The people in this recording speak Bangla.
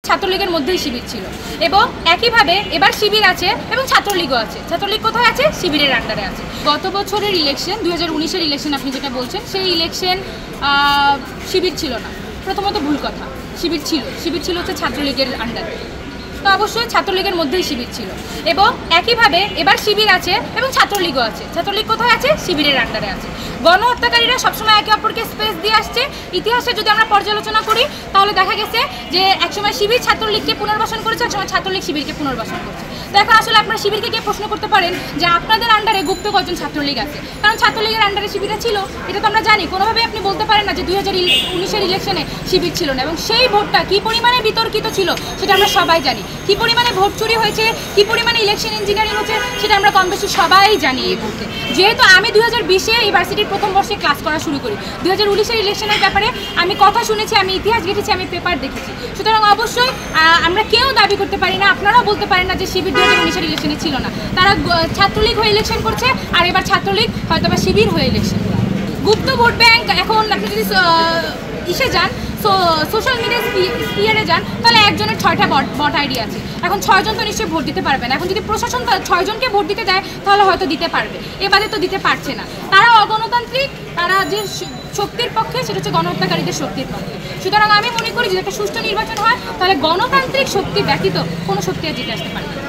ছাত্রলীগের মধ্যেই শিবির ছিল এবং একইভাবে এবার শিবির আছে এবং ছাত্রলীগও আছে। ছাত্রলীগ কোথায় আছে? শিবিরের আন্ডারে আছে। গত বছরের ইলেকশন 2019-এর ইলেকশন আপনি যেটা বলছেন, সেই ইলেকশন শিবির ছিল না। প্রথমত ভুল কথা, শিবির ছিল হচ্ছে ছাত্রলীগের আন্ডারে। তো অবশ্যই ছাত্রলীগের মধ্যেই শিবির ছিল এবং একইভাবে এবার শিবির আছে এবং ছাত্রলীগও আছে। ছাত্রলীগ কোথায় আছে? শিবিরের আন্ডারে আছে। গণহত্যাকারীরা সবসময় একে অপরকে স্পেস দিয়ে আসছে। ইতিহাসে যদি আমরা পর্যালোচনা করি তাহলে দেখা গেছে যে একসময় শিবির ছাত্রলীগকে পুনর্বাসন করেছে, একসময় ছাত্রলীগ শিবিরকে পুনর্বাসন করছে। তো এখন আসলে আপনারা শিবিরকে গিয়ে প্রশ্ন করতে পারেন যে আপনাদের আন্ডারে গুপ্ত কজন ছাত্রলীগ আছে, কারণ ছাত্রলীগের আন্ডারে শিবিরটা ছিল, এটা তো আমরা জানি। কোনোভাবেই আপনি বলতে পারেন না যে 2019-এর ইলেকশনে শিবির ছিল না। এবং সেই ভোটটা কী পরিমাণে বিতর্কিত ছিল সেটা আমরা সবাই জানি। কী পরিমাণে ভোট চুরি হয়েছে, কী পরিমাণে ইলেকশন ইঞ্জিনিয়ারিং হচ্ছে সেটা আমরা কম বেশি সবাই জানি এই মুহূর্তে। যেহেতু আমি 2020-এ ইউনিভার্সিটির প্রথম বর্ষে ক্লাস করা শুরু করি, 2019-এর ইলেকশনের ব্যাপারে আমি কথা শুনেছি, আমি ইতিহাস ঘেটেছি, আমি পেপার দেখেছি। সুতরাং অবশ্যই আমরা কেউ দাবি করতে পারি না, আপনারাও বলতে পারেন না যে শিবির 2019-এর ইলেকশনে ছিল না। তারা ছাত্রলীগ হয়ে ইলেকশন করছে, আর এবার ছাত্রলীগ হয়তো বা শিবির হয়ে ইলেকশন। গুপ্ত ভোট ব্যাংক, এখন আপনি যদি ইসে যান, সোশ্যাল মিডিয়া স্পিয়ারে যান, তাহলে একজনের 6টা বট আইডি আছে। এখন 6 জন তো নিশ্চয়ই ভোট দিতে পারবে না। এখন যদি প্রশাসন 6 জনকে ভোট দিতে দেয় তাহলে হয়তো দিতে পারবে, এবারে তো দিতে পারছে না। তারা অগণতান্ত্রিক, তারা যে শক্তির পক্ষে সেটা হচ্ছে গণহত্যাকারীদের শক্তির পক্ষে। সুতরাং আমি মনে করি যদি একটা সুষ্ঠু নির্বাচন হয় তাহলে গণতান্ত্রিক শক্তি ব্যতীত কোনো শক্তি আর জিতে আসতে পারে না।